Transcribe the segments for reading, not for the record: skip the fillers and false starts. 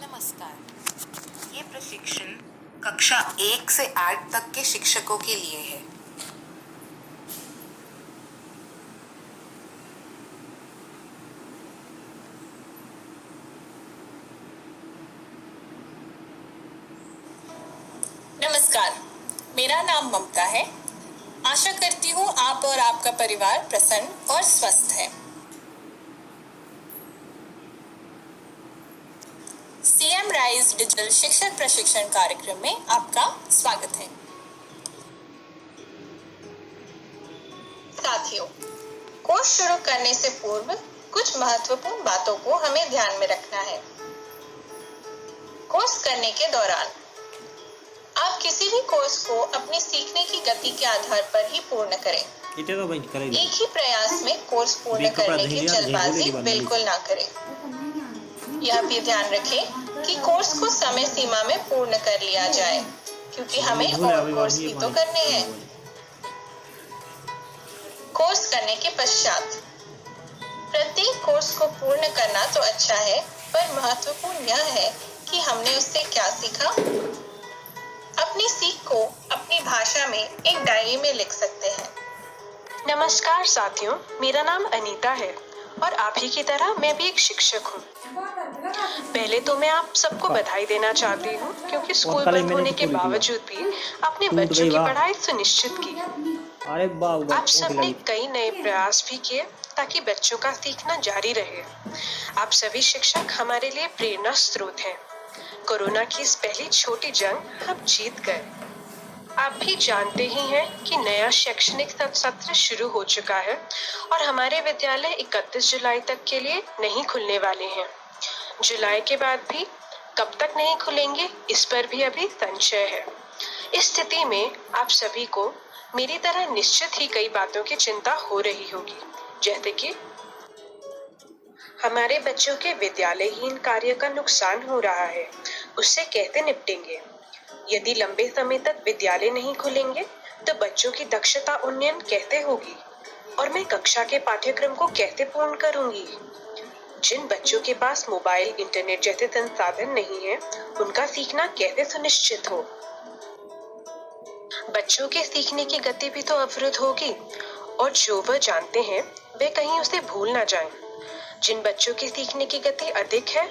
नमस्कार। ये प्रशिक्षण कक्षा 1 से 8 तक के शिक्षकों के लिए है। नमस्कार, मेरा नाम ममता है। आशा करती हूँ आप और आपका परिवार प्रसन्न और स्वस्थ है। सीएम राइज डिजिटल शिक्षक प्रशिक्षण कार्यक्रम में आपका स्वागत है। साथियों, कोर्स शुरू करने से पूर्व कुछ महत्वपूर्ण बातों को हमें ध्यान में रखना है। कोर्स करने के दौरान आप किसी भी कोर्स को अपने सीखने की गति के आधार पर ही पूर्ण करें। एक ही प्रयास में कोर्स पूर्ण करने की जल्दबाजी बिल्कुल ना करें। यह भी ध्यान रखें कि कोर्स को समय सीमा में पूर्ण कर लिया जाए, क्योंकि हमें और कोर्स भी तो करने हैं। कोर्स करने के पश्चात प्रत्येक कोर्स को पूर्ण करना तो अच्छा है, पर महत्वपूर्ण यह है कि हमने उससे क्या सीखा। अपनी सीख को अपनी भाषा में एक डायरी में लिख सकते हैं। नमस्कार साथियों, मेरा नाम अनीता है और आप ही की तरह मैं भी एक शिक्षक हूँ। पहले तो मैं आप सबको बधाई देना चाहती हूँ, क्योंकि स्कूल बंद होने के बावजूद भी आपने बच्चों की पढ़ाई सुनिश्चित की। आप सबने कई नए प्रयास भी किए ताकि बच्चों का सीखना जारी रहे। आप सभी शिक्षक हमारे लिए प्रेरणा स्रोत हैं। कोरोना की इस पहली छोटी जंग हम जीत गए। आप भी जानते ही हैं कि नया शैक्षणिक सत्र शुरू हो चुका है और हमारे विद्यालय 31 जुलाई तक के लिए नहीं खुलने वाले हैं। जुलाई के बाद भी कब तक नहीं खुलेंगे, इस पर भी अभी संशय है। इस स्थिति में आप सभी को मेरी तरह निश्चित ही कई बातों की चिंता हो रही होगी, जैसे कि हमारे बच्चों के विद्यालयहीन कार्य का नुकसान हो रहा है, उससे कैसे निपटेंगे। यदि लंबे समय तक विद्यालय नहीं खुलेंगे तो बच्चों की दक्षता उन्नयन कैसे होगी और मैं कक्षा के पाठ्यक्रम को कैसे पूर्ण करूंगी। जिन बच्चों के पास मोबाइल, इंटरनेट जैसे संसाधन नहीं है, उनका सीखना कैसे सुनिश्चित हो। बच्चों के सीखने की गति भी तो अवरुद्ध होगी और जो वह जानते हैं वे कहीं उसे भूल ना जाएं। जिन बच्चों की सीखने की गति अधिक है,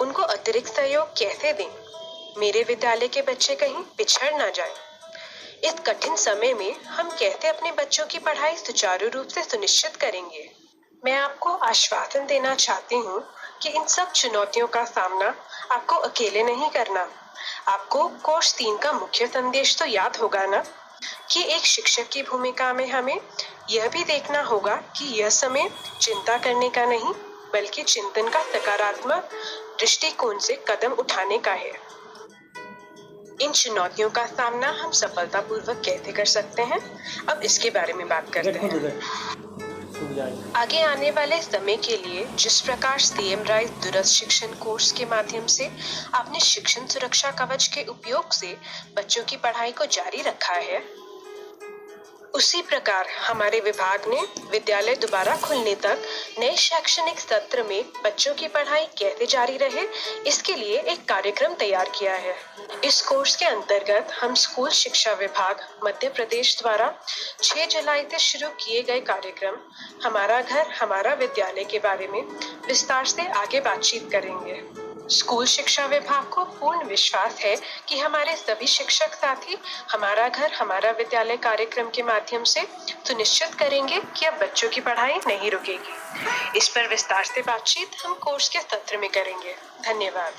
उनको अतिरिक्त सहयोग कैसे दें। मेरे विद्यालय के बच्चे कहीं पिछड़ ना जाएं। इस कठिन समय में हम कैसे अपने बच्चों की पढ़ाई सुचारू रूप से सुनिश्चित करेंगे। मैं आपको आश्वासन देना चाहती हूँ कि इन सब चुनौतियों का सामना आपको अकेले नहीं करना। आपको कोर्स 3 का मुख्य संदेश तो याद होगा ना, कि एक शिक्षक की भूमिका में हमें यह भी देखना होगा कि यह समय चिंता करने का नहीं, बल्कि चिंतन का सकारात्मक दृष्टिकोण से कदम उठाने का है। इन चुनौतियों का सामना हम सफलतापूर्वक कैसे कर सकते हैं, अब इसके बारे में बात करते हैं। आगे आने वाले समय के लिए जिस प्रकार सीएम राइज दूरस्थ शिक्षण कोर्स के माध्यम से आपने शिक्षण सुरक्षा कवच के उपयोग से बच्चों की पढ़ाई को जारी रखा है, उसी प्रकार हमारे विभाग ने विद्यालय दोबारा खुलने तक नए शैक्षणिक सत्र में बच्चों की पढ़ाई कैसे जारी रहे, इसके लिए एक कार्यक्रम तैयार किया है। इस कोर्स के अंतर्गत हम स्कूल शिक्षा विभाग मध्य प्रदेश द्वारा 6 जुलाई से शुरू किए गए कार्यक्रम हमारा घर हमारा विद्यालय के बारे में विस्तार से आगे बातचीत करेंगे। स्कूल शिक्षा विभाग को पूर्ण विश्वास है कि हमारे सभी शिक्षक साथी हमारा घर हमारा विद्यालय कार्यक्रम के माध्यम से सुनिश्चित करेंगे कि अब बच्चों की पढ़ाई नहीं रुकेगी। इस पर विस्तार से बातचीत हम कोर्स के सत्र में करेंगे। धन्यवाद।